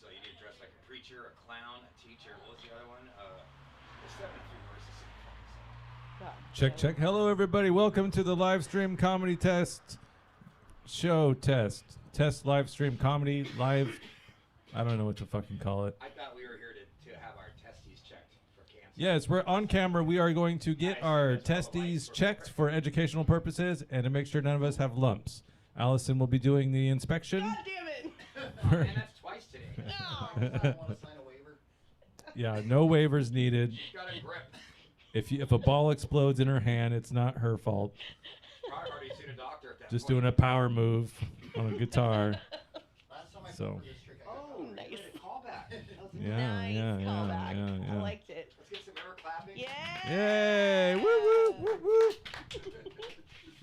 so you need to dress like a preacher, a clown, a teacher. What was the other one? The 73 verses. God Check, damn check. it. Hello, everybody. Welcome to the live stream comedy test show test. Test live stream comedy live. I don't know what to fucking call it. I thought we were here to have our testes checked for cancer. Yes, we're on camera. We are going to get our testes checked for educational purposes and to make sure none of us have lumps. Allison will be doing the inspection. God damn it. And that's twice today. No. I want to sign a waiver. Yeah, no waivers needed. You got a grip. If a ball explodes in her hand, it's not her fault. Probably already seen a doctor at that Just point. doing a power move on a guitar. Last time I So. performed this trick, I got Oh, caught. nice. Callback. That was Yeah, Nice yeah, yeah, callback. yeah, yeah. I liked it. Let's get some air clapping. Yeah. Yay! Woo woo woo woo!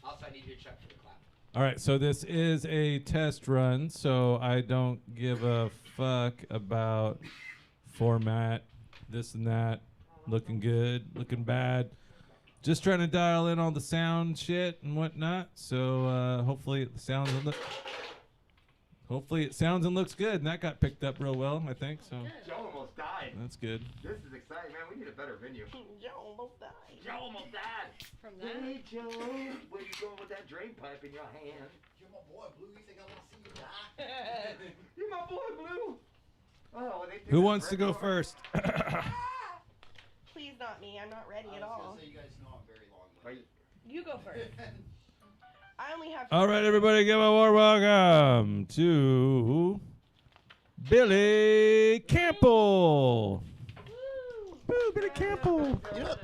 Also, I need you to check for the clap. All right, so this is a test run, so I don't give a fuck about format, this and that, looking good, looking bad. Just trying to dial in all the sound shit and whatnot. So hopefully it sounds and looks good, and that got picked up real well, I think. So Joe almost died. that's good. This is exciting, man. We need a better venue. Joe almost died. Joe almost died. From that. Hey, Joe. Where you going with that drain pipe in your hand? You're my boy, Blue. You think I want to see you die? You're my boy, Blue. Oh, they Who wants to go first? Please not me. I'm not ready I at was all. gonna say you guys know I'm very long-winded. You go first. I only have. All right, everybody, give a warm welcome to Billy Campbell. Woo, Billy Campbell. You know,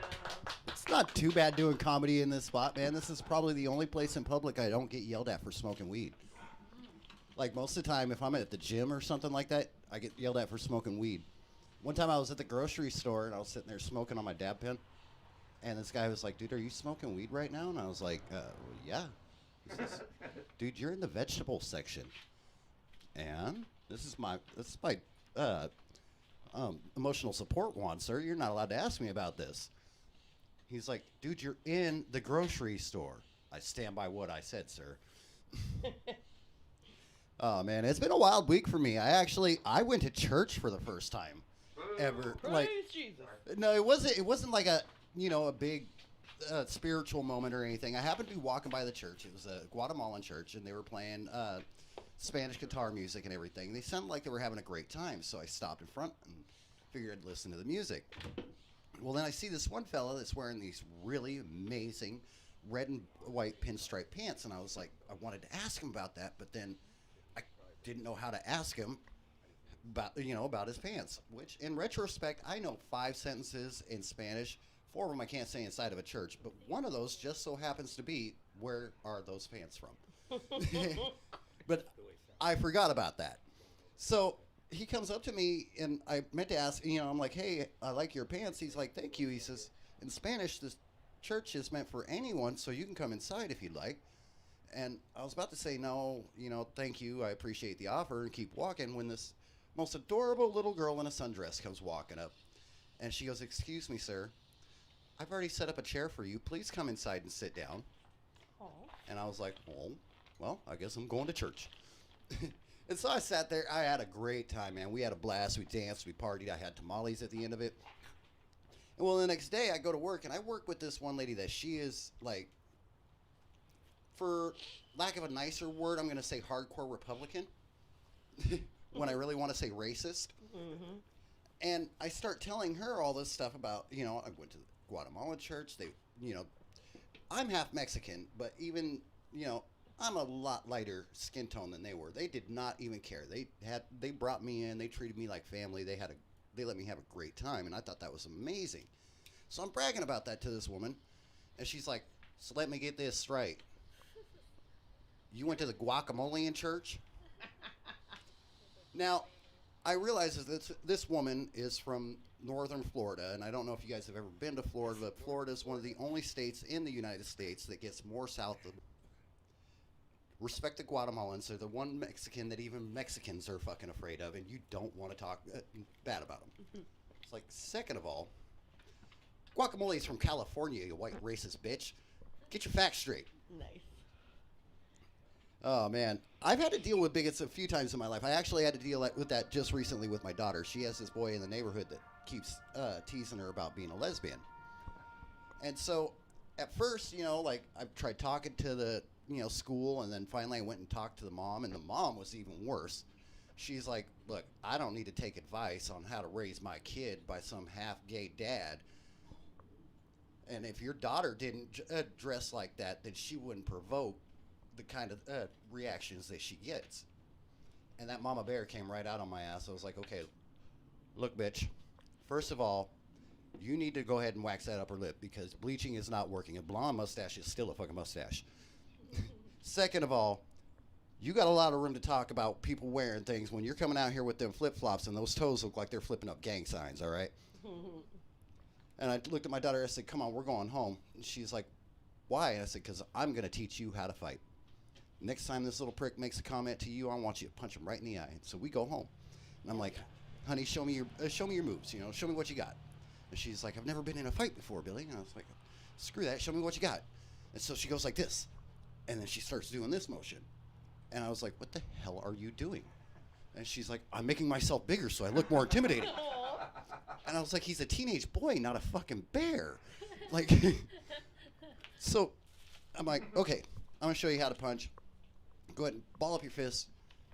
it's not too bad doing comedy in this spot, man. This is probably the only place in public I don't get yelled at for smoking weed. Like most of the time, if I'm at the gym or something like that, I get yelled at for smoking weed. One time I was at the grocery store and I was sitting there smoking on my dab pen, and this guy was like, "Dude, are you smoking weed right now?" And I was like, well, "Yeah." He says, "Dude, you're in the vegetable section, and this is my emotional support wand, sir. You're not allowed to ask me about this." He's like, "Dude, you're in the grocery store." I stand by what I said, sir. Oh man, it's been a wild week for me. I went to church for the first time ever. Praise Like, Jesus. no, it wasn't like a big spiritual moment or anything. I happened to be walking by the church. It was a Guatemalan church, and they were playing Spanish guitar music and everything. They sounded like they were having a great time, so I stopped in front and figured I'd listen to the music. Well, then I see this one fella that's wearing these really amazing red and white pinstripe pants, and I was like, I wanted to ask him about that, but then I didn't know how to ask him about his pants. Which, in retrospect, I know 5 sentences in Spanish. 4 of them I can't say inside of a church, but one of those just so happens to be, "Where are those pants from?" But I forgot about that. So he comes up to me, and I meant to ask, I'm like, "Hey, I like your pants." He's like, "Thank you." He says, "In Spanish, this church is meant for anyone, so you can come inside if you'd like." And I was about to say, "No, thank you. I appreciate the offer," and keep walking when this most adorable little girl in a sundress comes walking up. And she goes, "Excuse me, sir. I've already set up a chair for you. Please come inside and sit down." Aw. And I was like, "Oh, well, I guess I'm going to church." And so I sat there. I had a great time, man. We had a blast. We danced. We partied. I had tamales at the end of it. And well, the next day I go to work, and I work with this one lady that she is like, for lack of a nicer word, I'm going to say hardcore Republican when I really want to say racist. Mm-hmm. And I start telling her all this stuff about, I went to the Guatemalan church. I'm half Mexican, but even, I'm a lot lighter skin tone than they were. They did not even care. They brought me in. They treated me like family. They let me have a great time, and I thought that was amazing. So I'm bragging about that to this woman, and she's like, "So let me get this straight. You went to the Guacamolean church?" Now, I realize that this woman is from northern Florida, and I don't know if you guys have ever been to Florida, but Florida is one of the only states in the United States that gets more south of. Respect the Guatemalans. They're the one Mexican that even Mexicans are fucking afraid of, and you don't want to talk bad about them. It's like, second of all, guacamole is from California, you white racist bitch. Get your facts straight. Nice. Oh man, I've had to deal with bigots a few times in my life. I actually had to deal with that just recently with my daughter. She has this boy in the neighborhood that keeps teasing her about being a lesbian. And so, at first, like I tried talking to the school, and then finally I went and talked to the mom, and the mom was even worse. She's like, "Look, I don't need to take advice on how to raise my kid by some half-gay dad. And if your daughter didn't dress like that, then she wouldn't provoke the kind of reactions that she gets." And that mama bear came right out on my ass. I was like, "Okay, look, bitch. First of all, you need to go ahead and wax that upper lip because bleaching is not working. A blonde mustache is still a fucking mustache. Second of all, you got a lot of room to talk about people wearing things when you're coming out here with them flip-flops and those toes look like they're flipping up gang signs, all right?" And I looked at my daughter. I said, "Come on, we're going home." And she's like, "Why?" And I said, "Because I'm going to teach you how to fight. Next time this little prick makes a comment to you, I want you to punch him right in the eye." So we go home. And I'm like, "Honey, show me your moves. Show me what you got." And she's like, "I've never been in a fight before, Billy." And I was like, "Screw that. Show me what you got." And so she goes like this. And then she starts doing this motion. And I was like, "What the hell are you doing?" And she's like, "I'm making myself bigger so I look more intimidating." And I was like, "He's a teenage boy, not a fucking bear." Like, so I'm like, "Okay, I'm going to show you how to punch. Go ahead and ball up your fist.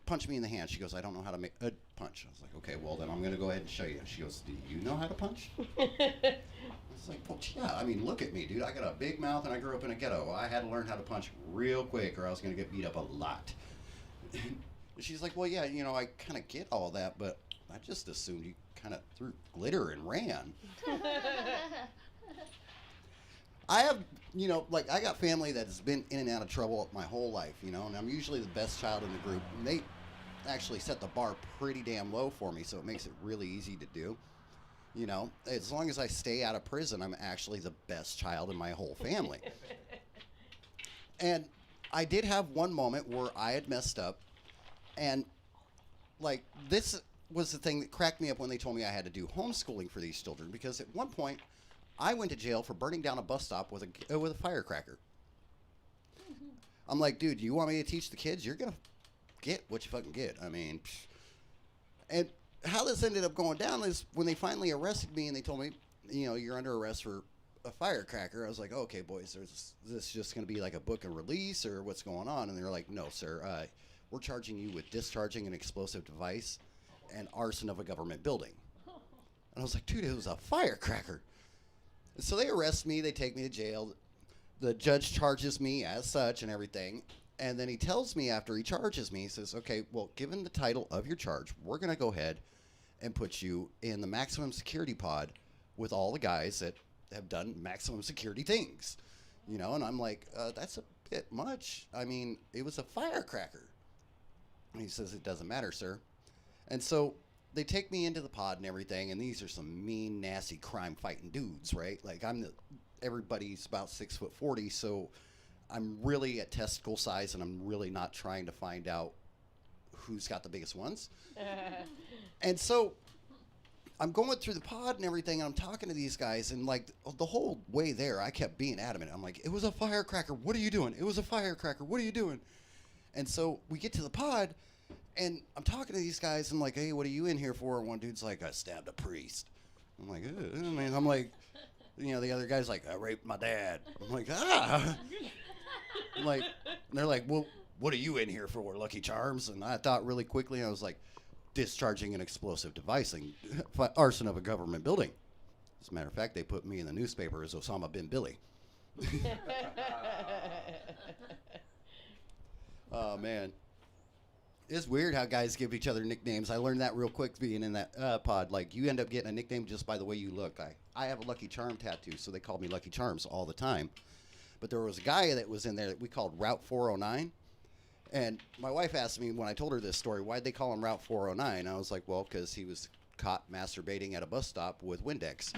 Punch me in the hand." She goes, "I don't know how to make a punch." I was like, "Okay, well, then I'm going to go ahead and show you." She goes, "Do you know how to punch?" I was like, "Well, yeah, I mean, look at me, dude. I got a big mouth and I grew up in a ghetto. I had to learn how to punch real quick or I was going to get beat up a lot." She's like, "Well, yeah, I kind of get all that, but I just assumed you kind of threw glitter and ran." I have, I got family that's been in and out of trouble my whole life, and I'm usually the best child in the group. And they actually set the bar pretty damn low for me, so it makes it really easy to do. As long as I stay out of prison, I'm actually the best child in my whole family. And I did have one moment where I had messed up, and this was the thing that cracked me up when they told me I had to do homeschooling for these children, because at one point I went to jail for burning down a bus stop with a firecracker. I'm like, "Dude, you want me to teach the kids? You're gonna get what you fucking get." I mean, and how this ended up going down is when they finally arrested me and they told me, "You're under arrest for a firecracker." I was like, "Okay, boys, is this just going to be like a book and release or what's going on?" And they're like, "No, sir. We're charging you with discharging an explosive device and arson of a government building." And I was like, "Dude, it was a firecracker." And so they arrest me. They take me to jail. The judge charges me as such and everything. And then he tells me after he charges me, he says, "Okay, well, given the title of your charge, we're going to go ahead and put you in the maximum security pod with all the guys that have done maximum security things." And I'm like, "That's a bit much. I mean, it was a firecracker." And he says, "It doesn't matter, sir." And so they take me into the pod and everything, and these are some mean, nasty, crime-fighting dudes, right? Like, everybody's about 6'40", so I'm really at testicle size, and I'm really not trying to find out who's got the biggest ones. And so I'm going through the pod and everything, and I'm talking to these guys, and the whole way there, I kept being adamant. I'm like, "It was a firecracker. What are you doing? It was a firecracker. What are you doing?" And so we get to the pod, and I'm talking to these guys, and I'm like, "Hey, what are you in here for?" And one dude's like, "I stabbed a priest." I'm like, "Ugh." I'm like, the other guy's like, "I raped my dad." I'm like, "Ah." I'm like, and they're like, "Well, what are you in here for, Lucky Charms?" And I thought really quickly, I was like, "Discharging an explosive device and arson of a government building." As a matter of fact, they put me in the newspaper as Osama bin Billy. Oh, man. It's weird how guys give each other nicknames. I learned that real quick being in that pod. Like, you end up getting a nickname just by the way you look. I have a Lucky Charm tattoo, so they called me Lucky Charms all the time. But there was a guy that was in there that we called Route 409. And my wife asked me when I told her this story, why'd they call him Route 409? I was like, "Well, because he was caught masturbating at a bus stop with Windex."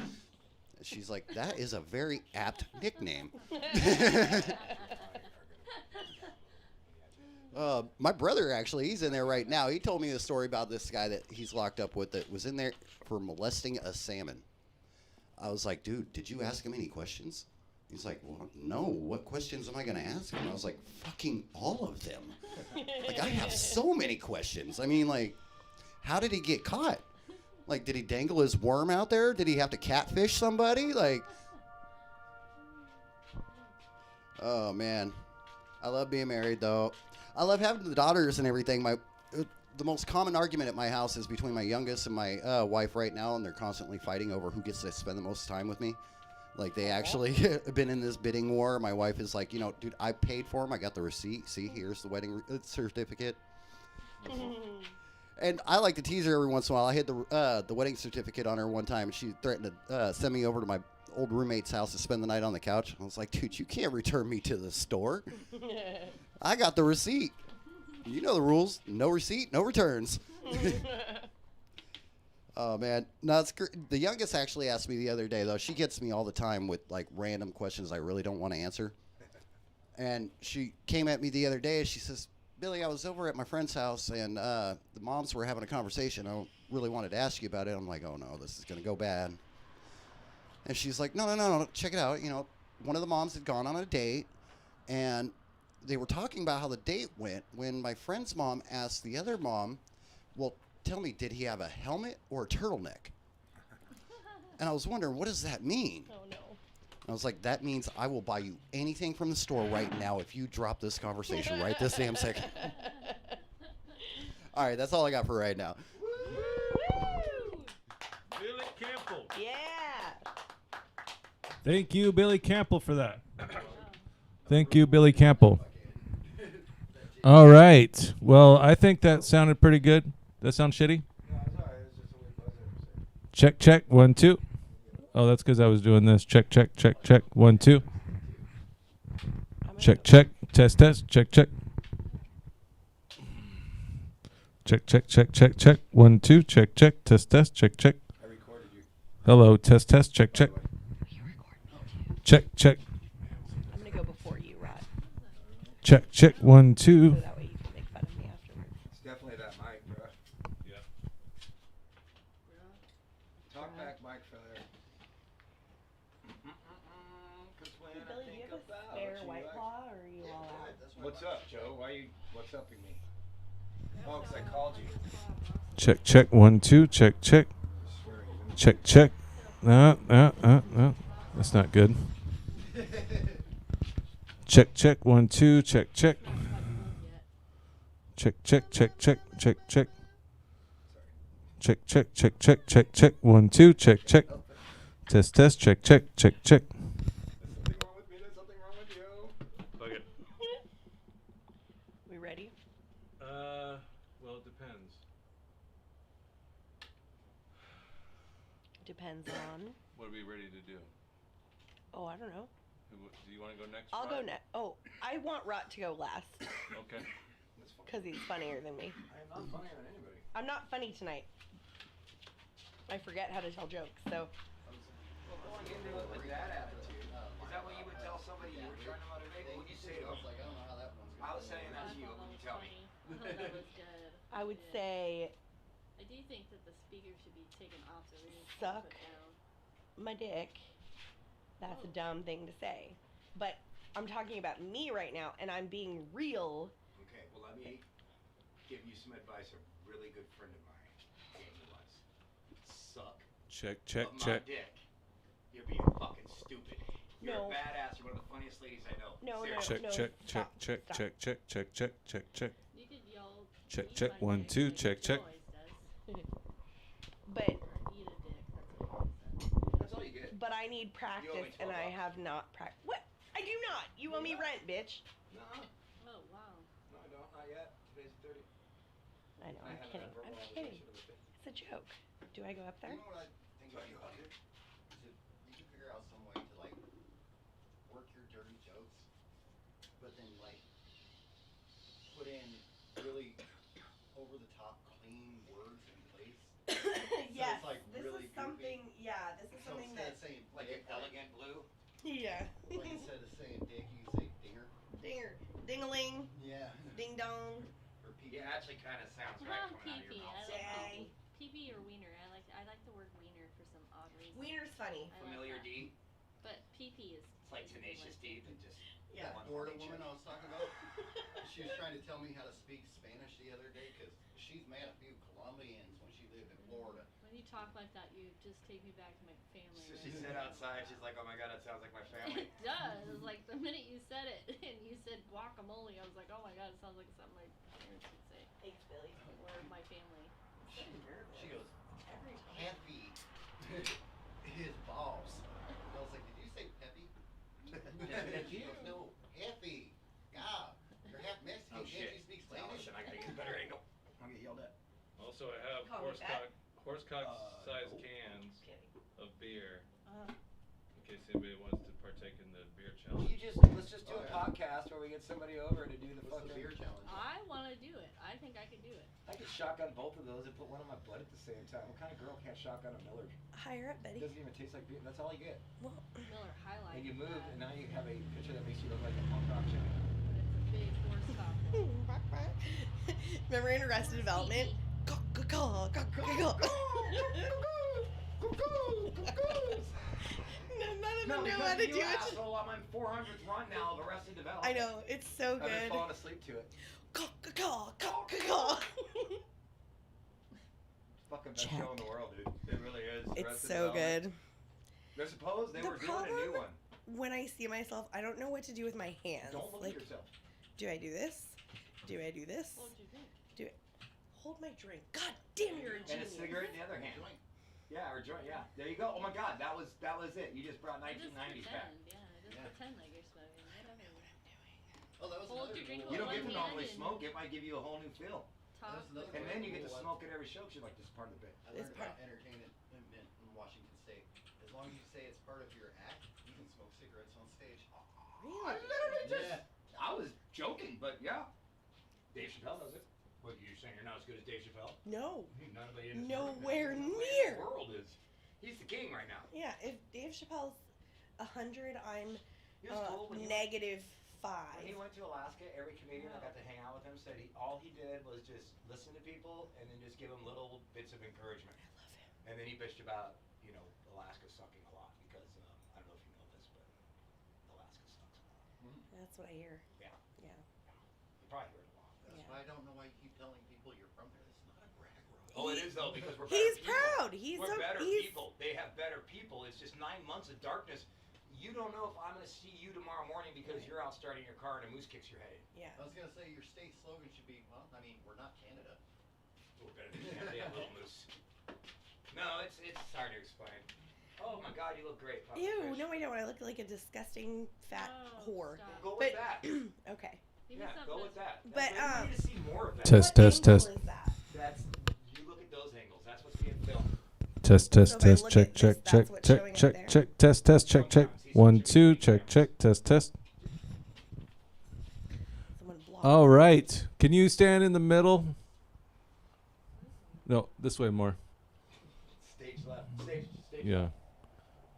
She's like, "That is a very apt nickname." My brother, actually, he's in there right now. He told me a story about this guy that he's locked up with that was in there for molesting a salmon. I was like, "Dude, did you ask him any questions?" He's like, well, no, what questions am I going to ask him? I was like, fucking all of them. Like, I have so many questions. I mean, like, how did he get caught? Like, did he dangle his worm out there? Did he have to catfish somebody? Like, oh, man. I love being married, though. I love having the daughters and everything. The most common argument at my house is between my youngest and my wife right now, and they're constantly fighting over who gets to spend the most time with me. Like, they actually have been in this bidding war. My wife is like, dude, I paid for him. I got the receipt. See, here's the wedding certificate. And I like to tease her every once in a while. I had the wedding certificate on her one time, and she threatened to send me over to my old roommate's house to spend the night on the couch. I was like, dude, you can't return me to the store. I got the receipt. You know the rules. No receipt, no returns. Oh, man. No, it's the youngest actually asked me the other day, though. She gets me all the time with, like, random questions I really don't want to answer. And she came at me the other day, and she says, Billy, I was over at my friend's house, and the moms were having a conversation. I really wanted to ask you about it. I'm like, oh, no, this is going to go bad. And she's like, no, check it out. One of the moms had gone on a date, and they were talking about how the date went when my friend's mom asked the other mom, well, tell me, did he have a helmet or a turtleneck? And I was wondering, what does that mean? Oh, no. I was like, that means I will buy you anything from the store right now if you drop this conversation right this damn second. All right, that's all I got for right now. Woo! Billy Campbell. Yeah. Thank you, Billy Campbell, for that. Thank you, Billy Campbell. All right. Well, I think that sounded pretty good. That sound shitty? Check, check. 1, 2. Oh, that's because I was doing this. Check, check, check, check. 1, 2. Check, check. Test, test. Check, check. Check, check, check, check, check. 1, 2. Check, check. Test, test. Check, check. I recorded you. Hello. Test, test. Check, check. Check, check. I'm going to go before you, Rod. Check, check. 1, 2. So that way you can make fun of me afterwards. It's definitely that mic, bro. Yeah. Talk back, mic fella. Cause when I Billy, do you think have a about spare you, White I- Claw, or are you all out? What's up, Joe? What's upping me? Oh, 'cause I called you. Check, check. 1, 2. Check, check. I swear you didn't. Check, check. No. That's not good. Check, check. 1, 2. Check, check. Check, check, check, check, check, check. Check, check, check, check, check, check. 1, 2. Check, check. Test, test. Check, check, check, check. There's something wrong with me. There's something wrong with you. Okay. We ready? Well, it depends. Depends on. What are we ready to do? Oh, I don't know. Do you want to go next? I'll go next. Oh, I want Rot to go last Okay. That's fine. because he's funnier than me. I'm not funny on anybody. I'm not funny tonight. I forget how to tell jokes, so. Well, going into it with that attitude, is that what you would tell somebody you were trying to motivate? What would you say to them? I was saying that to you. What would you tell me? I thought that was good. I would say, I do think that the speaker should be taken off the room. and Suck. put down. my dick. That's a dumb thing to say. But I'm talking about me right now, and I'm being real. Okay, well, let me give you some advice. A really good friend of mine gave me once. Suck. Check, check, But check. my dick. You're being fucking stupid. You're No. a badass. You're one of the funniest ladies I know. No, no, Seriously. Check, no, check, check, stop, check, stop. check, check, check, check, check, check. You could yell. Check, "Eat check, my 1, dick," 2, like check, Joe check. always does. But Or eat a dick. That's what he said. That's all you get. but I need practice, and I $12. have not practiced. What? I do not. You owe me rent, bitch. No, Oh wow. no, I don't. Not yet. Today's the 30th. I know. I I'm haven't kidding. had verbal I'm kidding. obligation of it. It's a joke. Do I go up there? You know what I think would be funny? Is if you could figure out some way to like work your dirty jokes, but then like put in really over the top clean words in place. Yes. it's like This really is something. Yeah. This is So something instead that. of saying Like an elegant blue. Yeah. like instead of saying dick, you say dinger. Dinger. Ding-a-ling. Yeah. Ding dong. Or It actually kind of sounds right How coming out of pee-pee. your I mouth. like Dang. pee-pee or wiener. I like the word wiener for some odd reason. Wiener's funny. I like Familiar that. D. But pee-pee is It's like Tenacious D that just. Yeah. one Florida fucking woman chick. I was talking about, she was trying to tell me how to speak Spanish the other day because she's met a few Colombians when she lived in Florida. When you talk like that, you just take me back to my family. So right? she said outside, she's like, oh my god, that sounds like my family. It does. Like the minute you said it and you said guacamole, I was like, oh my god, it sounds like something my parents would say. Thanks, Billy. Or my family. She goes, Every time. Peppy, his balls. I was like, did you say Peppy? She goes, no, Peppy. God, you're half Mexican. Oh Can't shit. you speak Well, Spanish? listen, I gotta get a better angle. I'll get yelled at. Also, I have Call me back. horsecock-sized no. cans Kidding. of beer Uh, in case anybody wants to partake in the beer Well, challenge. let's just do Oh, a yeah. podcast where we get somebody over to do the What's the fucking. beer challenge? I want to do it. I think I could do it. I could shotgun both of those and put one on my butt at the same time. What kind of girl can't shotgun a Miller? higher up, It Betty. doesn't even taste like beer. That's all you get. Well, Miller High Life. And you move, that. and now you have a picture that makes you look like a punk rock chicken. It's a big horse cock. remember in Arrested Development? None of them know how to do you it. asshole, I'm on 400th run now of Arrested Development. I know, it's so I've been good. falling asleep to it. Fucking best show in the world, dude. It really is. It's Arrested so Development. good. They're supposed they The were doing a new problem- one. When I see myself, I don't know what to do with my hands. Don't look Like, at yourself. do I do this? Do I do this? What would you think? Hold my drink. God damn, you're a And a genius. cigarette in the other hand. Yeah, or joint. Yeah, there you go. Oh my God, that was it. You just brought Just 1990s back. pretend, yeah. Just Yeah. pretend like you're smoking. Whatever. Oh, that was Hold another your drink cool You with don't one. get to one normally hand smoke. It might give you a whole new feel. Talk. That's another And then you get to cool one. smoke at every show. 'Cause you're like, this is part of the bit. I It's learned about entertainment in Washington State. As long as you say it's part of your act, you can smoke cigarettes on stage. I literally just. Yeah. I was joking, but yeah. Dave Chappelle does it. What, you saying you're not as good as Dave Chappelle? No. Nobody in this Nowhere room is. Nobody in near. the world is. He's the king right now. Yeah, if Dave Chappelle's 100, I'm He was cool when he negative When 5. he went to Alaska, every comedian that got to hang out with him said all he did was just listen to people and then just give them little bits of encouragement. I love him. And then he bitched about, Alaska sucking a lot because I don't know if you know this, but Alaska sucks a lot. That's what I hear. Yeah. Yeah. You probably heard a lot. That's Yeah. why I don't know why you keep telling people you're from there. It's not a brag road. Oh, it is though because we're better He's people. proud. He's We're so better he's, people. They have better people. It's just 9 months of darkness. You don't know if I'm going to see you tomorrow morning because you're out starting your car and a moose kicks your head in. Yeah. I was gonna say your state slogan should be, well, I mean, we're not Canada. We're better than Canada, yeah, little moose. No, it's hard to explain. Oh my God, you look great. Papa Ew, Fish. no, I don't. I look like a disgusting fat Oh, whore. stop. Go with But that. okay. Give me Yeah, something go with that. But, we need to see more of that. Test, What test, angle test. is that? That's you look at those angles. That's what's being filmed. Test, So test, if I test, look check, at check, this, check, that's what's check, showing up check, there. check, test, test, check, check. 1, 2, check, check, test, test. Someone blocked. All right. Can you stand in the middle? No, this way more. Stage left. Stage. Yeah.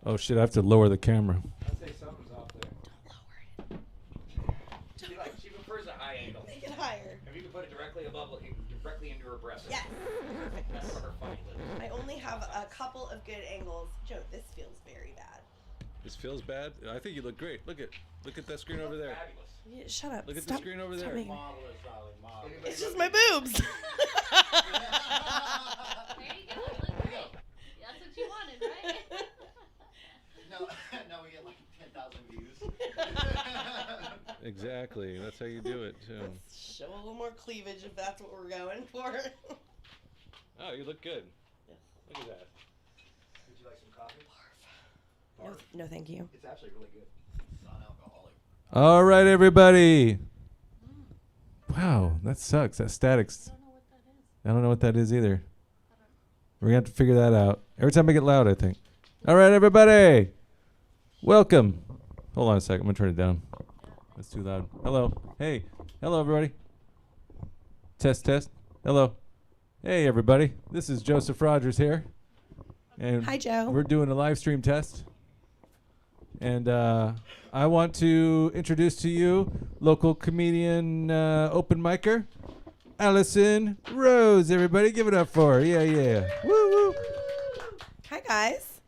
Oh shit, I have to lower the camera. I'd say something's off there. She prefers a high angle. Make it higher. If you can put it directly into her breast. Yes. Perfect. That's where her funny lives. I only have a couple of good angles. Joe, this feels very bad. This feels bad. I think you look great. Look at that screen over there. Fabulous. Yeah, shut up. Look at the Stop, screen over stop there. making- Marvelous, Ollie, marvelous. Anybody It's just look my at- boobs. There you go. Look great. That's what you wanted, right? Now we get like 10,000 views. Exactly. That's how you do it too. Let's show a little more cleavage if that's what we're going for. Oh, you look good. Yes. Look at that. Would you like some coffee? No, no, thank you. It's actually really good. Non-alcoholic. All right, everybody. Wow, that sucks. That static's. I don't know what that is. I don't know what that is either. We're gonna have to figure that out. Every time I get loud, I think. All right, everybody. Welcome. Hold on a second. I'm gonna turn it down. That's too loud. Hello. Hey. Hello, everybody. Test, test. Hello. Hey, everybody. This is Joseph Rogers here. And Hi, Joe. we're doing a live stream test. And I want to introduce to you local comedian open micer, Allison Rose. Everybody give it up for her. Yeah, yeah. Woo, woo. Hi, guys.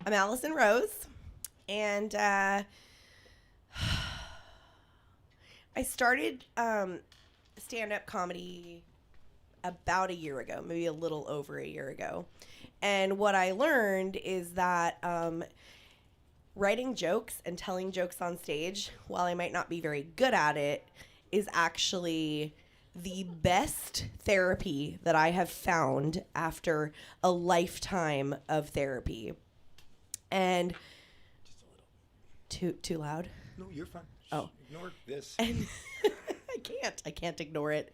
I'm Allison Rose. And I started stand-up comedy about a year ago, maybe a little over a year ago. And what I learned is that writing jokes and telling jokes on stage, while I might not be very good at it, is actually the best therapy that I have found after a lifetime of therapy. And too loud? No, you're fine. Oh. Ignore this. And I can't ignore it.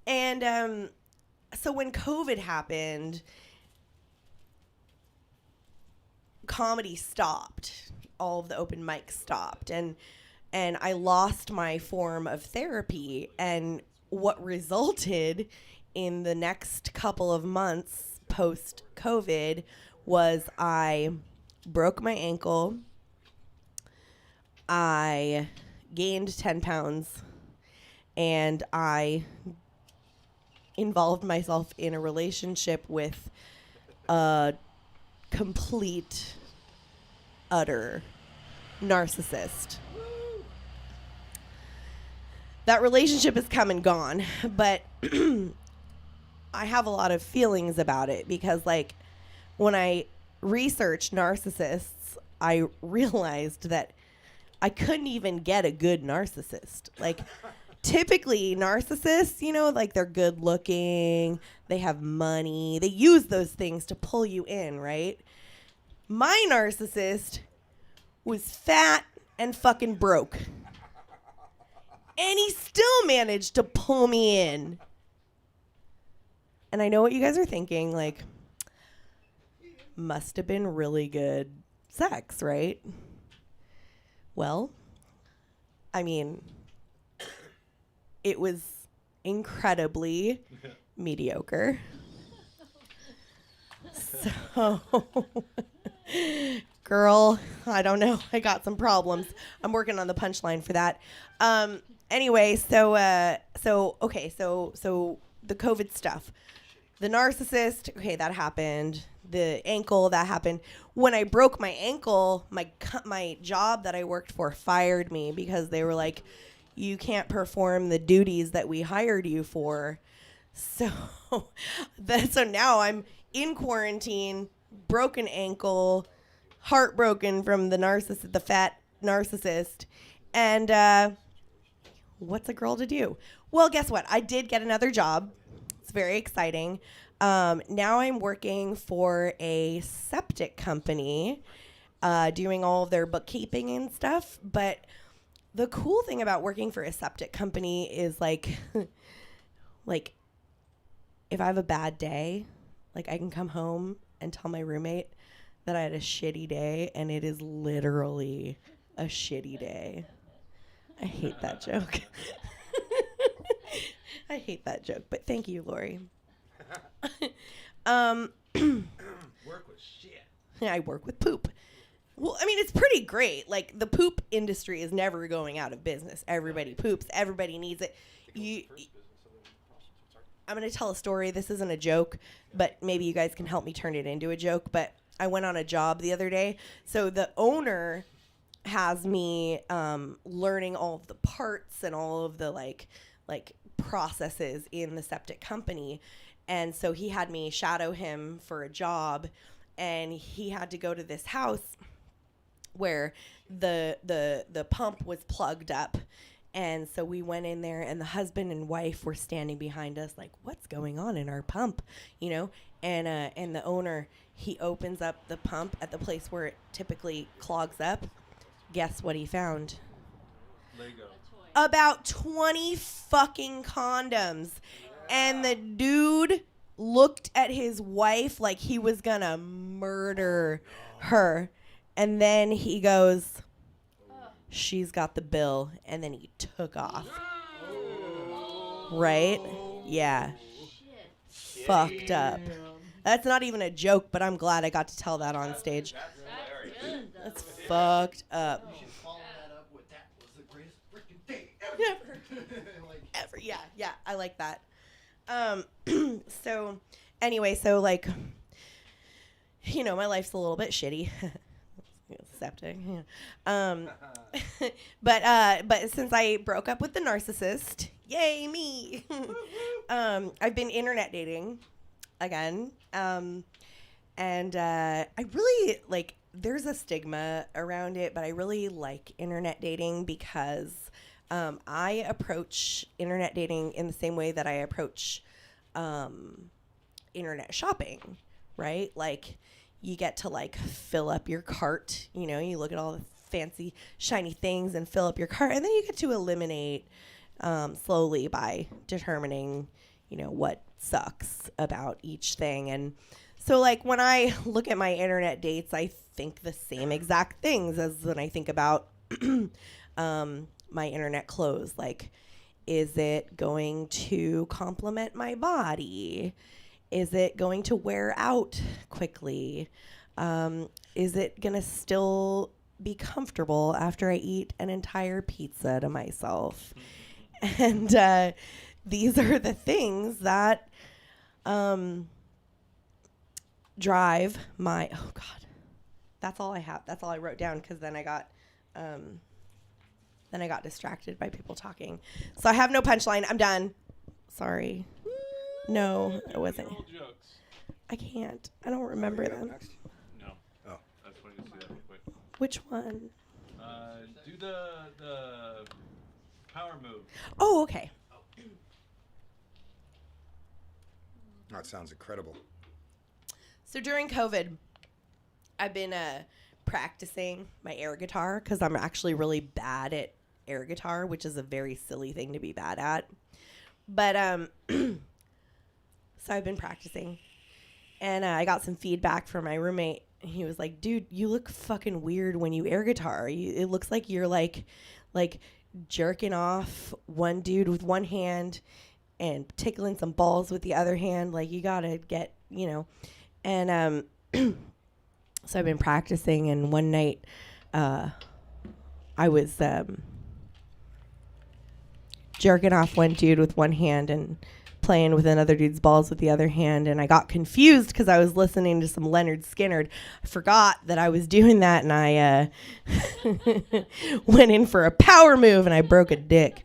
And so when COVID happened, comedy stopped. All of the open mics stopped, and I lost my form of therapy. And what resulted in the next couple of months post COVID was I broke my ankle. I gained 10 pounds, and I involved myself in a relationship with a complete, utter narcissist. That relationship has come and gone, but I have a lot of feelings about it because, like, when I researched narcissists, I realized that I couldn't even get a good narcissist. Like, typically narcissists, you know, like, they're good looking, they have money, they use those things to pull you in, right? My narcissist was fat and fucking broke. And he still managed to pull me in. And I know what you guys are thinking, like, must have been really good sex, right? Well, I mean, it was incredibly mediocre. So, girl, I don't know. I got some problems. I'm working on the punchline for that. Anyway, so the COVID stuff. The narcissist, okay, that happened. The ankle, that happened. When I broke my ankle, my job that I worked for fired me because they were like, you can't perform the duties that we hired you for. So now I'm in quarantine, broken ankle, heartbroken from the fat narcissist. And what's a girl to do? Well, guess what? I did get another job. It's very exciting. Now I'm working for a septic company, doing all of their bookkeeping and stuff. But the cool thing about working for a septic company is like if I have a bad day, like, I can come home and tell my roommate that I had a shitty day, and it is literally a shitty day. I hate that joke. I hate that joke, but thank you, Lori. Work with shit. I work with poop. Well, I mean, it's pretty great. Like, the poop industry is never going out of business. Everybody poops. Everybody needs it. I'm going to tell a story. This isn't a joke, but maybe you guys can help me turn it into a joke. But I went on a job the other day. So the owner has me learning all of the parts and all of the like processes in the septic company. And so he had me shadow him for a job, and he had to go to this house where the pump was plugged up. And so we went in there, and the husband and wife were standing behind us like, what's going on in our pump, you know? And the owner, he opens up the pump at the place where it typically clogs up. Guess what he found? Lego. About 20 fucking condoms. And the dude looked at his wife like he was gonna murder her. And then he goes, she's got the bill. And then he took off. Right? Yeah. Shit. Fucked up. That's not even a joke, but I'm glad I got to tell that on stage. That's good, though. That's fucked up. You should follow that up with that was the greatest freaking day ever. Like, Ever. Yeah, I like that. So anyway, so like, you know, my life's a little bit shitty. septic. Yeah. But since I broke up with the narcissist, yay me. I've been internet dating again. And I really like, there's a stigma around it, but I really like internet dating because I approach internet dating in the same way that I approach internet shopping, right? Like, you get to like fill up your cart, you know, you look at all the fancy shiny things and fill up your cart, and then you get to eliminate slowly by determining, you know, what sucks about each thing. And so like when I look at my internet dates, I think the same exact things as when I think about my internet clothes. Like, is it going to complement my body? Is it going to wear out quickly? Is it going to still be comfortable after I eat an entire pizza to myself? And these are the things that drive my, oh God, that's all I have. That's all I wrote down, because then I got distracted by people talking. So I have no punchline. I'm done. Sorry. No, it wasn't. I can't. I don't remember them. No. Oh. I just wanted to see that real quick. Which one? Do the power move. Oh, okay. That sounds incredible. So during COVID, I've been practicing my air guitar because I'm actually really bad at air guitar, which is a very silly thing to be bad at. But so I've been practicing, and I got some feedback from my roommate. He was like, "Dude, you look fucking weird when you air guitar. It looks like you're like jerking off one dude with one hand and tickling some balls with the other hand. Like, you gotta get, you know." And so I've been practicing, and one night I was jerking off one dude with one hand and playing with another dude's balls with the other hand, and I got confused because I was listening to some Leonard Skinner. I forgot that I was doing that, and I went in for a power move, and I broke a dick.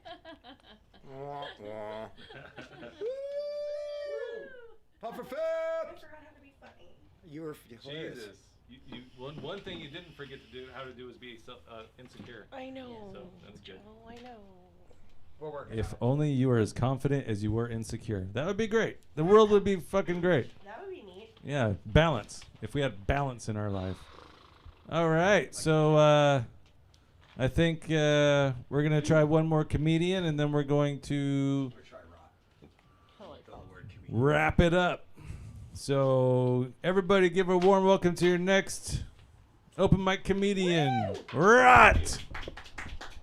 You were hilarious. Jesus. You one thing you didn't forget to do how to do was be insecure. I know. So that's good. Oh, I know. We're working. If only you were as confident as you were insecure. That would be great. The world would be fucking great. That would be neat. Yeah, balance. If we had balance in our life. All right, so I think we're going to try one more comedian, and then we're going to wrap it up. So everybody give a warm welcome to your next open mic comedian, Rot,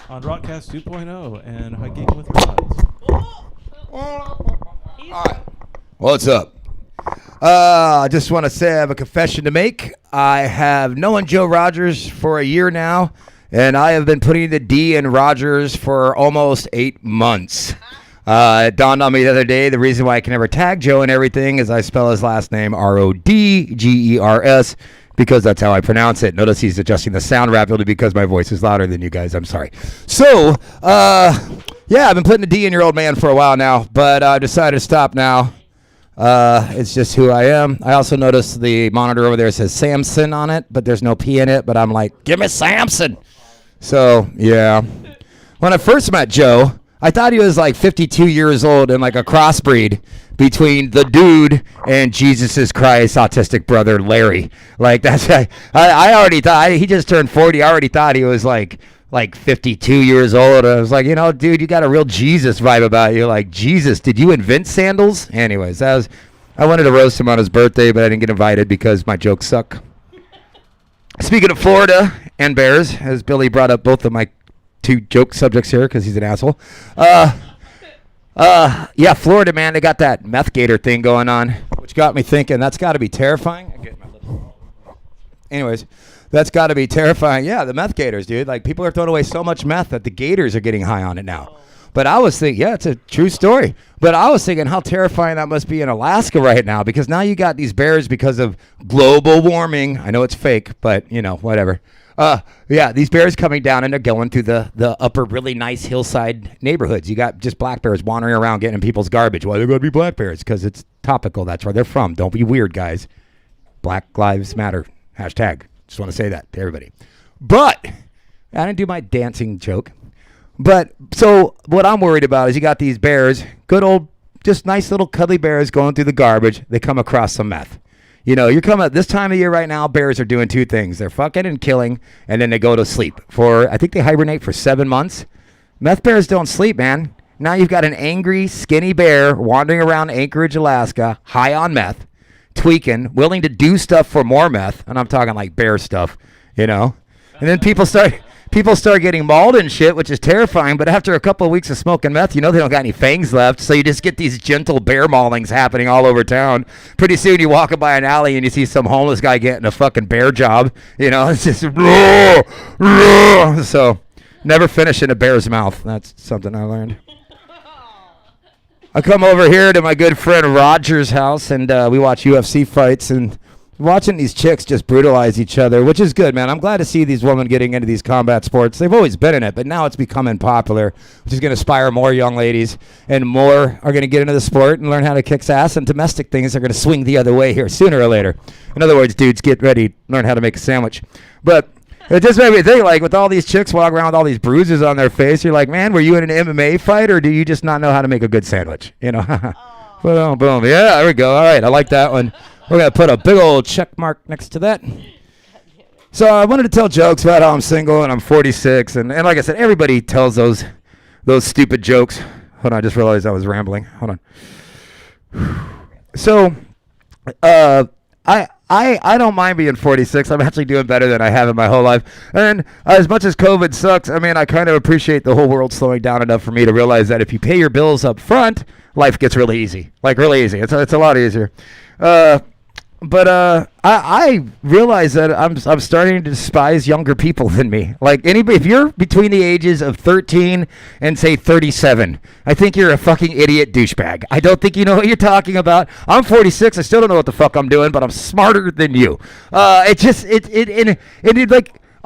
on Rotcast 2.0 and Hiking with Rods. All right. What's up? I just want to say I have a confession to make. I have known Joe Rogers for a year now, and I have been putting the D in Rogers for almost 8 months. It dawned on me the other day, the reason why I can never tag Joe and everything is I spell his last name Rodgers, because that's how I pronounce it. Notice he's adjusting the sound rapidly because my voice is louder than you guys. I'm sorry. So, yeah, I've been putting a D in your old man for a while now, but I decided to stop now. It's just who I am. I also noticed the monitor over there says Samson on it, but there's no P in it, but I'm like, give me Samson. So, yeah. When I first met Joe, I thought he was like 52 years old and like a crossbreed between the dude and Jesus Christ autistic brother Larry. Like, that's I already thought he just turned 40. I already thought he was like 52 years old. I was like, you know, dude, you got a real Jesus vibe about you. Like, Jesus, did you invent sandals? Anyways, I wanted to roast him on his birthday, but I didn't get invited because my jokes suck. Speaking of Florida and Bears, as Billy brought up both of my 2 joke subjects here because he's an asshole. Yeah, Florida, man, they got that meth gator thing going on, which got me thinking that's got to be terrifying. Anyways, that's got to be terrifying. Yeah, the meth gators, dude. Like, people are throwing away so much meth that the gators are getting high on it now. But I was thinking, yeah, it's a true story. But I was thinking how terrifying that must be in Alaska right now, because now you got these bears because of global warming. I know it's fake, but whatever. Yeah, these bears coming down and they're going through the upper really nice hillside neighborhoods. You got just black bears wandering around getting in people's garbage. Why they're going to be black bears? Because it's topical. That's where they're from. Don't be weird, guys. Black Lives Matter. Hashtag. Just want to say that to everybody. But I didn't do my dancing joke. But so what I'm worried about is you got these bears, good old, just nice little cuddly bears going through the garbage. They come across some meth. You're coming at this time of year right now, bears are doing two things. They're fucking and killing, and then they go to sleep. I think they hibernate for 7 months. Meth bears don't sleep, man. Now you've got an angry, skinny bear wandering around Anchorage, Alaska, high on meth, tweaking, willing to do stuff for more meth. And I'm talking like bear stuff, And then people start getting mauled and shit, which is terrifying. But after a couple of weeks of smoking meth, they don't got any fangs left. So you just get these gentle bear maulings happening all over town. Pretty soon you walk by an alley and you see some homeless guy getting a fucking bear job. It's just roar, roar. So never finish in a bear's mouth. That's something I learned. I come over here to my good friend Roger's house, and we watch UFC fights, and watching these chicks just brutalize each other, which is good, man. I'm glad to see these women getting into these combat sports. They've always been in it, but now it's becoming popular, which is going to inspire more young ladies, and more are going to get into the sport and learn how to kick ass, and domestic things are going to swing the other way here sooner or later. In other words, dudes, get ready, learn how to make a sandwich. But it just made me think, like, with all these chicks walking around with all these bruises on their face, you're like, man, were you in an MMA fight, or do you just not know how to make a good sandwich? Boom, boom. Yeah, there we go. All right, I like that one. We're going to put a big old check mark next to that. So I wanted to tell jokes about how I'm single and I'm 46. And like I said, everybody tells those stupid jokes. Hold on, I just realized I was rambling. Hold on. So I don't mind being 46. I'm actually doing better than I have in my whole life. And as much as COVID sucks, I mean, I kind of appreciate the whole world slowing down enough for me to realize that if you pay your bills up front, life gets really easy. Like, really easy. It's a lot easier. But I realize that I'm starting to despise younger people than me. Like, anybody, if you're between the ages of 13 and say 37, I think you're a fucking idiot douchebag. I don't think you know what you're talking about. I'm 46. I still don't know what the fuck I'm doing, but I'm smarter than you. Like,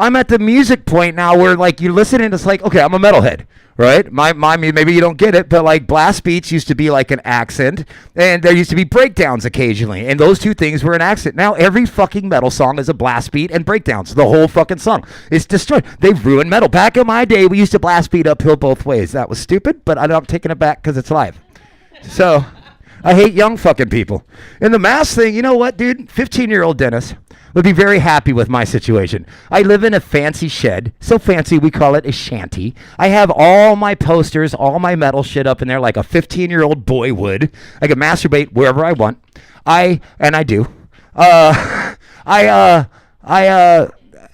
I'm at the music point now where, like, you listen and it's like, okay, I'm a metalhead, right? Maybe you don't get it, but, like, blast beats used to be like an accent, and there used to be breakdowns occasionally, and those two things were an accent. Now every fucking metal song is a blast beat and breakdowns. The whole fucking song is destroyed. They've ruined metal. Back in my day, we used to blast beat uphill both ways. That was stupid, but I'm taking it back because it's live. So I hate young fucking people. And the mask thing, you know what, dude? 15-year-old Dennis would be very happy with my situation. I live in a fancy shed, so fancy we call it a shanty. I have all my posters, all my metal shit up in there like a 15-year-old boy would. I can masturbate wherever I want. I do.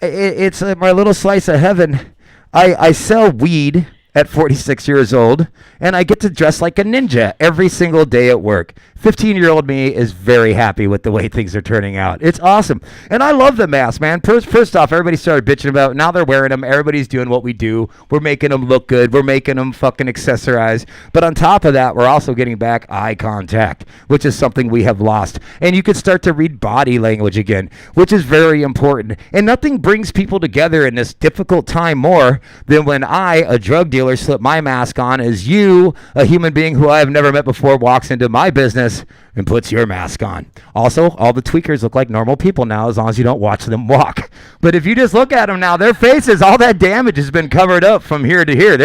It's my little slice of heaven. I sell weed at 46 years old, and I get to dress like a ninja every single day at work. 15-year-old me is very happy with the way things are turning out. It's awesome. And I love the mask, man. First off, everybody started bitching about it. Now they're wearing them. Everybody's doing what we do. We're making them look good. We're making them fucking accessorize. But on top of that, we're also getting back eye contact, which is something we have lost. And you can start to read body language again, which is very important. And nothing brings people together in this difficult time more than when I, a drug dealer, slip my mask on as you, a human being who I have never met before, walks into my business and puts your mask on. Also, all the tweakers look like normal people now as long as you don't watch them walk. But if you just look at them now, their faces, all that damage has been covered up from here to here.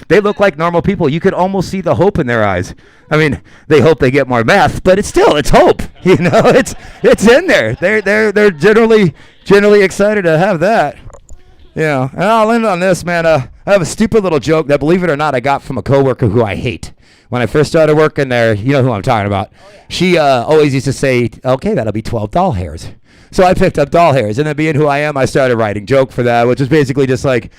They look like normal people. You could almost see the hope in their eyes. I mean, they hope they get more meth, but it's hope. You know, it's in there. They're generally excited to have that. Yeah, and I'll end on this, man. I have a stupid little joke that, believe it or not, I got from a coworker who I hate. When I first started working there, you know who I'm talking about. Oh, yeah. She always used to say, okay, that'll be 12 doll hairs. So I picked up doll hairs, and then being who I am, I started writing joke for that, which is basically just like,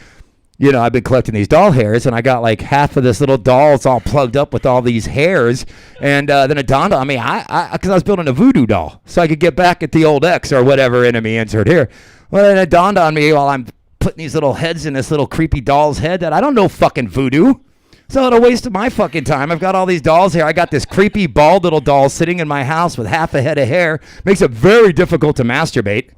you know, I've been collecting these doll hairs, and I got like half of this little doll's all plugged up with all these hairs, and then it dawned on me, because I was building a voodoo doll, so I could get back at the old ex or whatever enemy insert here. Well, then it dawned on me while I'm putting these little heads in this little creepy doll's head that I don't know fucking voodoo. It's a waste of my fucking time. I've got all these dolls here. I got this creepy bald little doll sitting in my house with half a head of hair. Makes it very difficult to masturbate.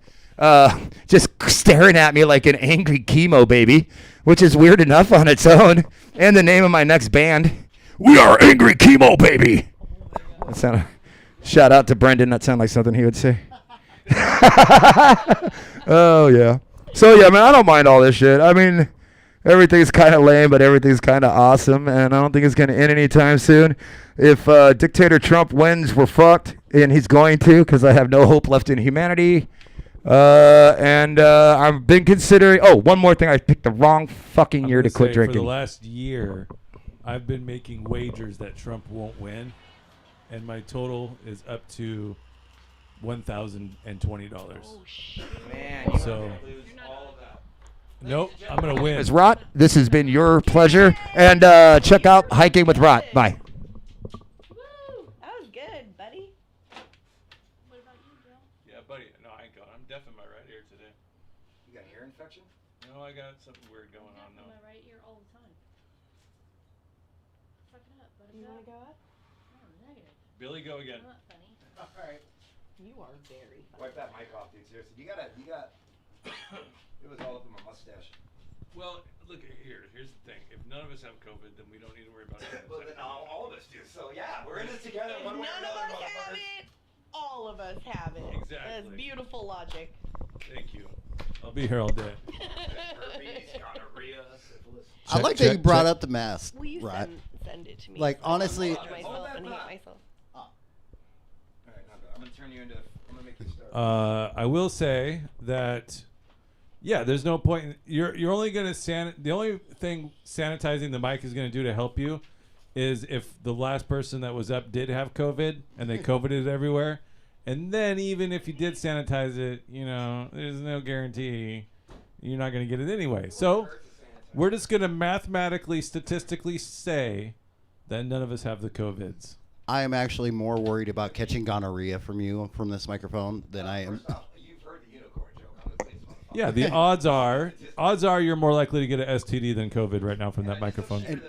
Just staring at me like an angry chemo baby, which is weird enough on its own. And the name of my next band, We Are Angry Chemo Baby. Shout out to Brendan. That sounded like something he would say. Oh, yeah. So, yeah, man, I don't mind all this shit. I mean, everything's kind of lame, but everything's kind of awesome, and I don't think it's going to end anytime soon. If Dictator Trump wins, we're fucked, and he's going to, because I have no hope left in humanity. And I've been considering... Oh, one more thing. I picked the wrong fucking year to quit drinking. For the last year, I've been making wagers that Trump won't win, and my total is up to $1,020. Oh shit. Man, So, nope, I'm gonna win. It's Rot. This has been your pleasure, and check out Hiking with Rot. Bye. Woo! That was good, buddy. What about you, Bill? Yeah, buddy. No, I ain't going. I'm deaf in my right ear today. You got an ear infection? No, I got something weird going on In now. my right ear all the time. Fuck it up, but You want to go up? Oh, negative. Billy, go again. Not funny. All right. You are very funny. Wipe that mic off, dude. Seriously. You got. It was all up in my mustache. Well, look here. Here's the thing. If none of us have COVID, then we don't need to worry about it. Well, then all of us do. So yeah, we're in this together. If One none way or of another, us have motherfuckers. it, all of us have it. That's Exactly. beautiful logic. Thank you. I'll be here all day. Herpes, gonorrhea, syphilis. I like that you brought up the mask, Will you right? send it to me? Like, so I can honestly- watch myself and hate myself. All right, now go. I'm gonna turn you into. I'm gonna make you start. I will say that, yeah, there's no point. You're only gonna the only thing sanitizing the mic is gonna do to help you is if the last person that was up did have COVID and they COVIDed everywhere, and then even if you did sanitize it, there's no guarantee you're not gonna get it anyway. So we're just gonna mathematically, statistically say that none of us have the COVIDs. I am actually more worried about catching gonorrhea from you from this microphone than I am. First off, you've heard the unicorn joke. I'm the biggest motherfucker. Yeah, the odds are you're more likely to get an STD than COVID right now from that microphone. I know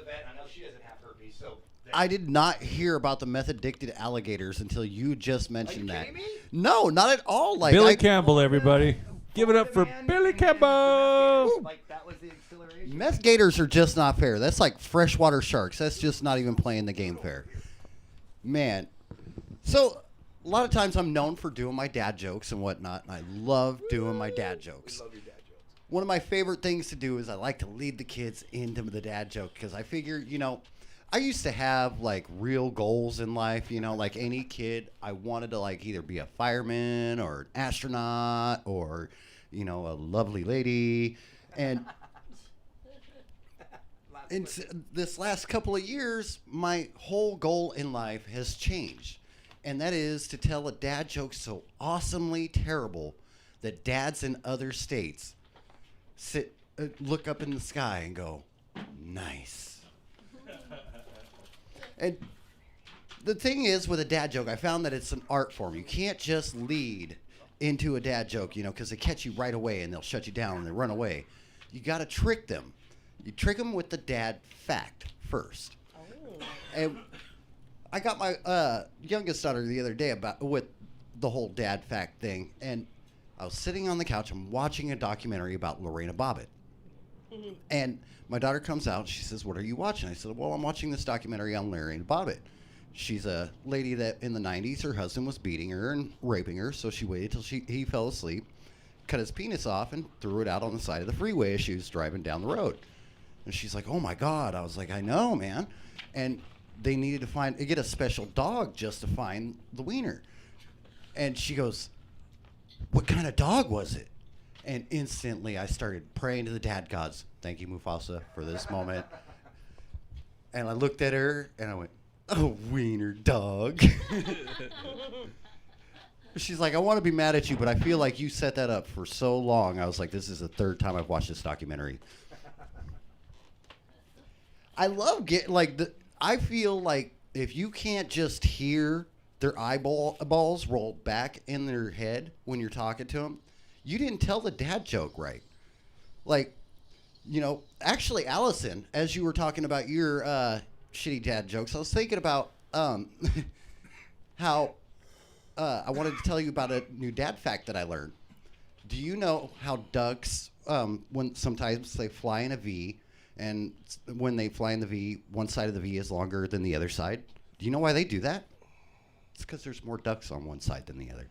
she doesn't have herpes, so. I did not hear about the meth addicted alligators until you just mentioned that. kidding me? No, not at all. Like Billy I- Campbell, everybody. Give it up for Billy Campbell. Like that was the acceleration. Meth gators are just not fair. That's like freshwater sharks. That's just not even playing the game fair. Man. So, a lot of times I'm known for doing my dad jokes and whatnot, and I love doing my dad jokes. Love your dad jokes. One of my favorite things to do is I like to lead the kids into the dad joke because I figure, I used to have like real goals in life, like any kid. I wanted to like either be a fireman or an astronaut or, a lovely lady. And this last couple of years, my whole goal in life has changed. And that is to tell a dad joke so awesomely terrible that dads in other states look up in the sky and go, nice. And the thing is with a dad joke, I found that it's an art form. You can't just lead into a dad joke, because they catch you right away and they'll shut you down and they run away. You got to trick them. You trick them with the dad fact first. Oh. And I got my youngest daughter the other day with the whole dad fact thing, and I was sitting on the couch and watching a documentary about Lorena Bobbitt. And my daughter comes out and she says, "What are you watching?" I said, "Well, I'm watching this documentary on Lorena Bobbitt. She's a lady that in the 90s her husband was beating her and raping her, so she waited till he fell asleep, cut his penis off, and threw it out on the side of the freeway as she was driving down the road." And she's like, "Oh my God." I was like, "I know, man." And they needed to get a special dog just to find the wiener. And she goes, "What kind of dog was it?" And instantly I started praying to the dad gods. Thank you, Mufasa, for this moment. And I looked at her and I went, "Oh, wiener dog." She's like, "I want to be mad at you, but I feel like you set that up for so long." I was like, "This is the third time I've watched this documentary." I love I feel like if you can't just hear their eyeballs roll back in their head when you're talking to them, you didn't tell the dad joke right. Like, You know, actually, Allison, as you were talking about your shitty dad jokes, I was thinking about how I wanted to tell you about a new dad fact that I learned. Do you know how ducks, when sometimes they fly in a V, and when they fly in the V, one side of the V is longer than the other side? Do you know why they do that? It's because there's more ducks on one side than the other.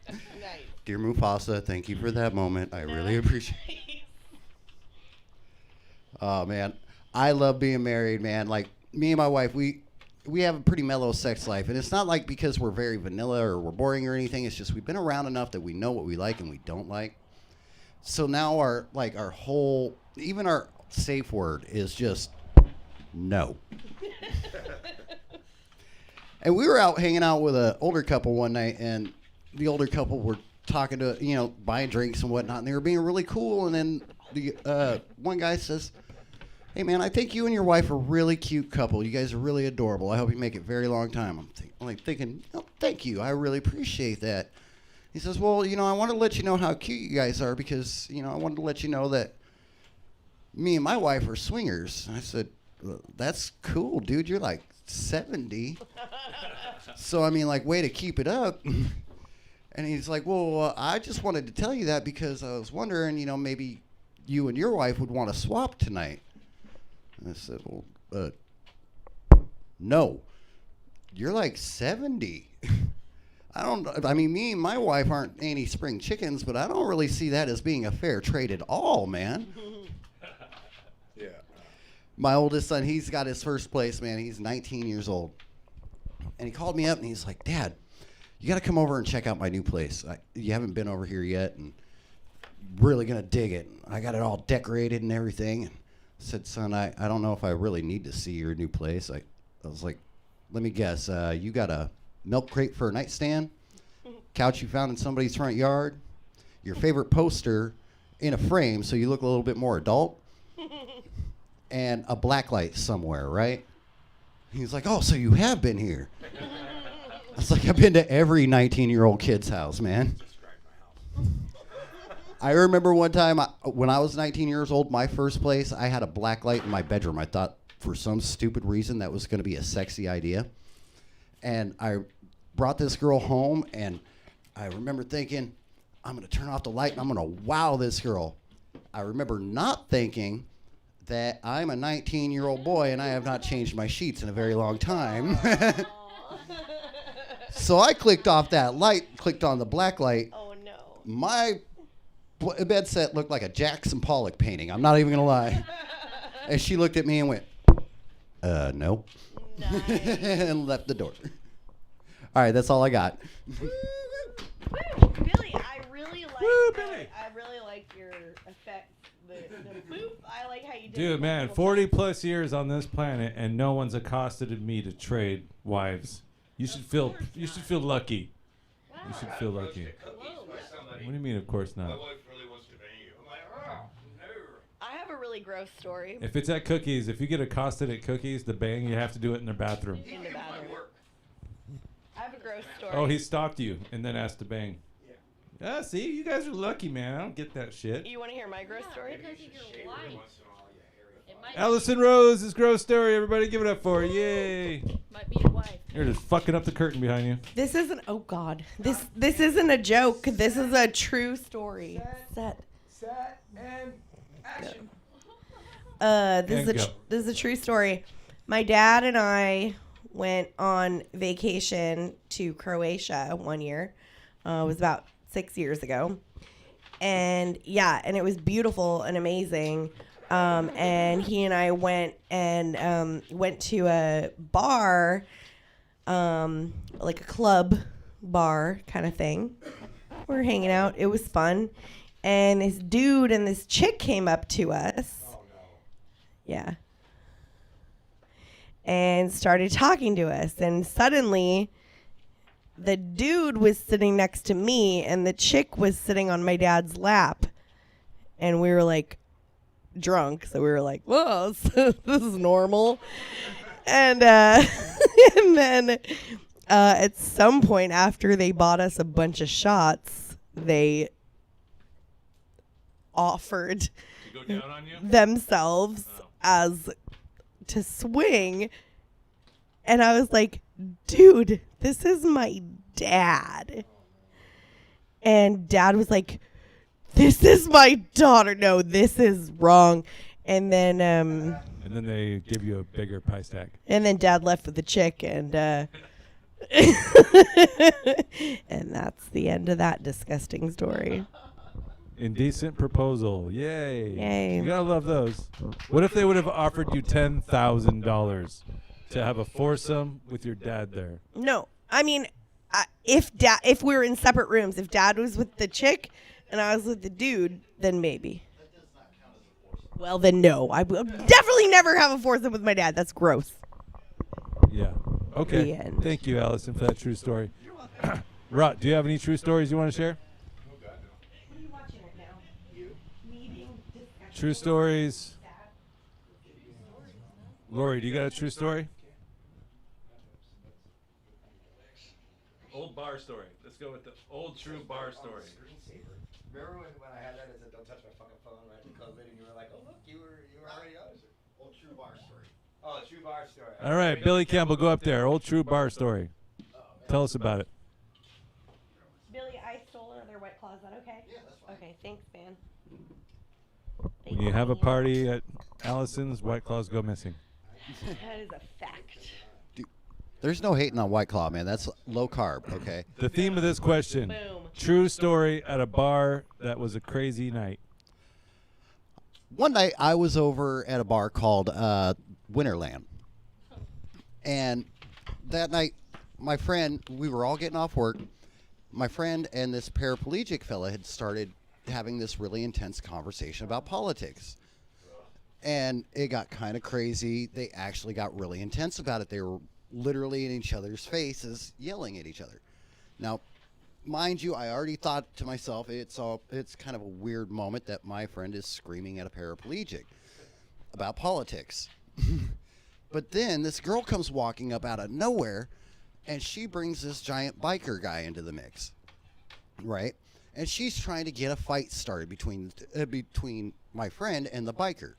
Nice. Dear Mufasa, thank you for that moment. I really appreciate it. Oh, man. I love being married, man. Like, me and my wife, we have a pretty mellow sex life. And it's not like because we're very vanilla or we're boring or anything. It's just we've been around enough that we know what we like and we don't like. So now our whole, even our safe word is just no. And we were out hanging out with an older couple one night, and the older couple were talking to, you know, buying drinks and whatnot, and they were being really cool. And then the one guy says, "Hey, man, I think you and your wife are a really cute couple. You guys are really adorable. I hope you make it a very long time." I'm thinking, "Oh, thank you. I really appreciate that." He says, "Well, you know, I want to let you know how cute you guys are because, you know, I wanted to let you know that me and my wife are swingers." And I said, "Well, that's cool, dude. You're like 70. So, I mean, like, way to keep it up." And he's like, "Well, I just wanted to tell you that because I was wondering, you know, maybe you and your wife would want to swap tonight." And I said, "Well, no. You're like 70. I mean, me and my wife aren't any spring chickens, but I don't really see that as being a fair trade at all, man." Yeah. My oldest son, he's got his first place, man. He's 19 years old. And he called me up and he's like, "Dad, you got to come over and check out my new place. You haven't been over here yet, and really going to dig it. I got it all decorated and everything." And I said, "Son, I don't know if I really need to see your new place." I was like, "Let me guess. You got a milk crate for a nightstand, couch you found in somebody's front yard, your favorite poster in a frame so you look a little bit more adult, and a black light somewhere, right?" He's like, "Oh, so you have been here." I was like, "I've been to every 19-year-old kid's house, man." I remember one time when I was 19 years old, my first place, I had a black light in my bedroom. I thought for some stupid reason that was going to be a sexy idea. And I brought this girl home, and I remember thinking, I'm going to turn off the light, and I'm going to wow this girl. I remember not thinking that I'm a 19-year-old boy, and I have not changed my sheets in a very long time. So I clicked off that light, clicked on the black light. Oh, no. My bed set looked like a Jackson Pollock painting. I'm not even going to lie. And she looked at me and went, "No." Nice. And left the door. All right, that's all I got. Woo, Billy, I really like your effect. The boop. I like how you did it. Dude, man, multiple 40 times. plus years on this planet, and no one's accosted me to trade wives. You should feel lucky. Wow. You should feel lucky. What do you mean, of course not? My wife really wants to bang you. I'm like, oh, no. I have a really gross story If it's at Cookies, if you get accosted at Cookies, the bang, you have to do it in their bathroom. in the bathroom. I have a gross story. Oh, he stalked you and then asked to bang. Yeah, see, you guys are lucky, man. I don't get that shit. You want to hear my gross story? Because of your wife. It might, Allison Rose's gross story. Everybody give it up for her. Yay. might be your wife. You're just fucking up the curtain behind you. This isn't. Oh God. This isn't a joke. This is a true story. Set. And action. This And go. is a true story. My dad and I went on vacation to Croatia one year. It was about 6 years ago, and it was beautiful and amazing. And he and I went to a bar, like a club bar kind of thing. We were hanging out. It was fun. And this dude and this chick came up to us. Oh, no. Yeah. And started talking to us. And suddenly, the dude was sitting next to me, and the chick was sitting on my dad's lap. And we were like drunk. So we were like, whoa, this is normal. And, and then at some point after they bought us a bunch of shots, they offered To go down on you? themselves as to swing. And I was like, dude, this is my dad. And dad was like, this is my daughter. No, this is wrong. And then And then they give you a bigger pie stack. and then dad left with the chick, and and that's the end of that disgusting story. Indecent proposal. Yay. Yay. You gotta love those. What if they would have offered you $10,000 to have a foursome with your dad there? No, I mean, if we were in separate rooms, if dad was with the chick and I was with the dude, then maybe. Well, then no. I will definitely never have a foursome with my dad. That's gross. Yeah. Okay. The end. Thank you, Allison, for that true story. Rot, do you have any true stories you want to share? What are you watching right now? Meeting discussion. True stories. Lori, do you got a true story? Old bar story. Let's go with the old true bar story. Remember when I had that? I said, "Don't touch my fucking phone," right? And COVID, and you were like, "Oh look, you were already on." Old true bar story. Oh, true bar story. All right, Billy Campbell, go up there. Old true bar story. Tell us about it. Billy, I stole another White Claw. Is that okay? Yeah, that's fine. Okay, thanks, man. When you have a party at Allison's, White Claws go missing. That is a fact. There's no hating on White Claw, man. That's low carb, okay? The theme of this question: Boom. true story at a bar that was a crazy night. One night I was over at a bar called Winterland. And that night, my friend, we were all getting off work. My friend and this paraplegic fella had started having this really intense conversation about politics. And it got kind of crazy. They actually got really intense about it. They were literally in each other's faces, yelling at each other. Now, mind you, I already thought to myself, it's kind of a weird moment that my friend is screaming at a paraplegic about politics. But then this girl comes walking up out of nowhere, and she brings this giant biker guy into the mix, right? And she's trying to get a fight started between my friend and the biker,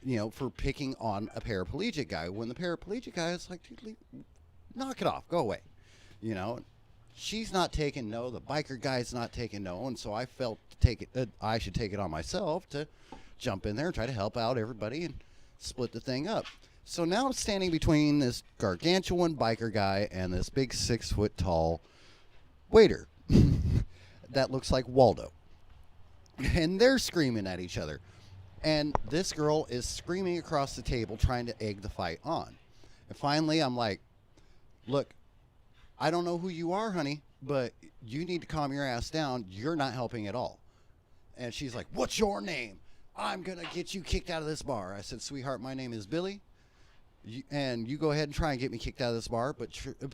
you know, for picking on a paraplegic guy. When the paraplegic guy is like, dude, knock it off, go away, you know. She's not taking no, the biker guy's not taking no, and so I felt I should take it on myself to jump in there and try to help out everybody and split the thing up. So now I'm standing between this gargantuan biker guy and this big 6 foot tall waiter that looks like Waldo. And they're screaming at each other. And this girl is screaming across the table trying to egg the fight on. And finally I'm like, look, I don't know who you are, honey, but you need to calm your ass down. You're not helping at all. And she's like, what's your name? I'm going to get you kicked out of this bar. I said, sweetheart, my name is Billy. And you go ahead and try and get me kicked out of this bar, but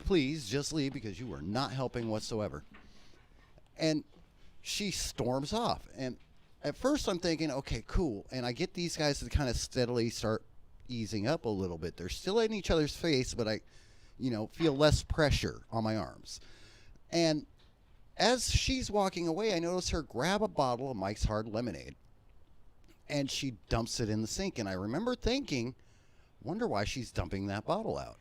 please just leave because you are not helping whatsoever. And she storms off. And at first I'm thinking, okay, cool. And I get these guys to kind of steadily start easing up a little bit. They're still in each other's face, but I, feel less pressure on my arms. And as she's walking away, I notice her grab a bottle of Mike's Hard Lemonade. And she dumps it in the sink. And I remember thinking, wonder why she's dumping that bottle out.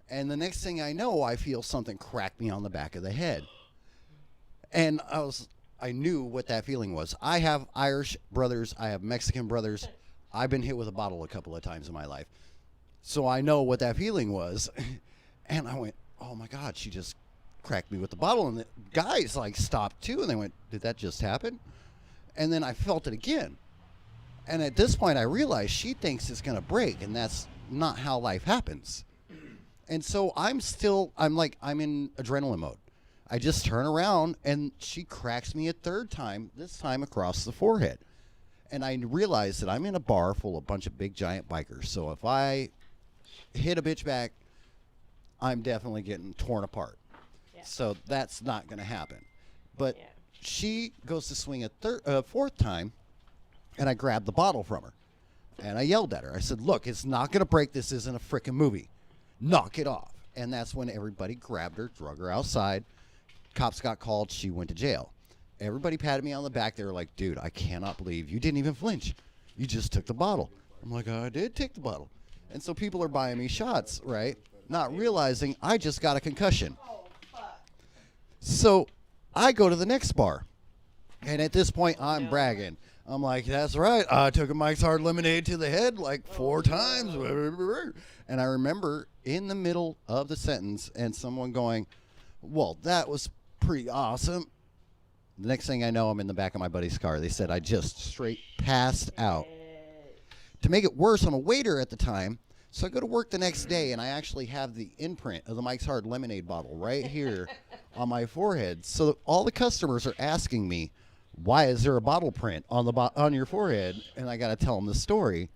And the next thing I know, I feel something crack me on the back of the head. And I knew what that feeling was. I have Irish brothers. I have Mexican brothers. I've been hit with a bottle a couple of times in my life. So I know what that feeling was. And I went, oh my God, she just cracked me with the bottle. And the guys stopped too. And they went, did that just happen? And then I felt it again. And at this point I realized she thinks it's going to break. And that's not how life happens. And so I'm in adrenaline mode. I just turn around and she cracks me a third time, this time across the forehead. And I realize that I'm in a bar full of a bunch of big giant bikers. So if I hit a bitch back, I'm definitely getting torn apart. Yeah. So that's not going to happen. But she goes to swing a fourth time, and I grabbed the bottle from her. And I yelled at her. I said, look, it's not going to break. This isn't a frickin' movie. Knock it off. And that's when everybody grabbed her, drug her outside. Cops got called. She went to jail. everybody patted me on the back. They were like, dude, I cannot believe you didn't even flinch. You just took the bottle. I'm like, I did take the bottle. And so people are buying me shots, right? Not realizing I just got a concussion. So I go to the next bar. And at this point, I'm bragging. I'm like, that's right. I took a Mike's Hard Lemonade to the head like 4 times. And I remember in the middle of the sentence and someone going, well, that was pretty awesome. The next thing I know, I'm in the back of my buddy's car. They said I just straight passed out. To make it worse, I'm a waiter at the time. So I go to work the next day, and I actually have the imprint of the Mike's Hard Lemonade bottle right here on my forehead. So all the customers are asking me, why is there a bottle print on the on your forehead? And I got to tell them the story.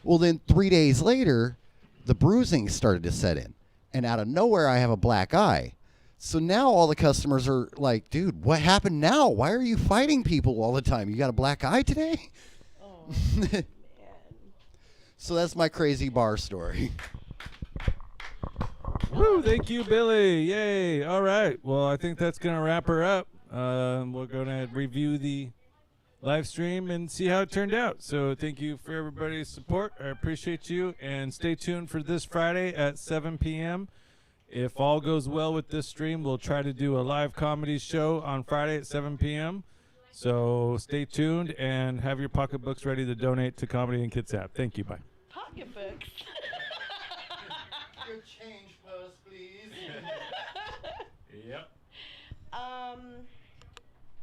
Well, then 3 days later, the bruising started to set in. And out of nowhere, I have a black eye. So now all the customers are like, dude, what happened now? Why are you fighting people all the time? You got a black eye today? Oh, man. So that's my crazy bar story. Woo, thank you, Billy. Yay. All right. Well, I think that's going to wrap her up. We're going to review the live stream and see how it turned out. So thank you for everybody's support. I appreciate you. And stay tuned for this Friday at 7 p.m. If all goes well with this stream, we'll try to do a live comedy show on Friday at 7 p.m. So stay tuned and have your pocketbooks ready to donate to Comedy and Kitsap. Thank you. Bye. Pocketbooks. Your change post.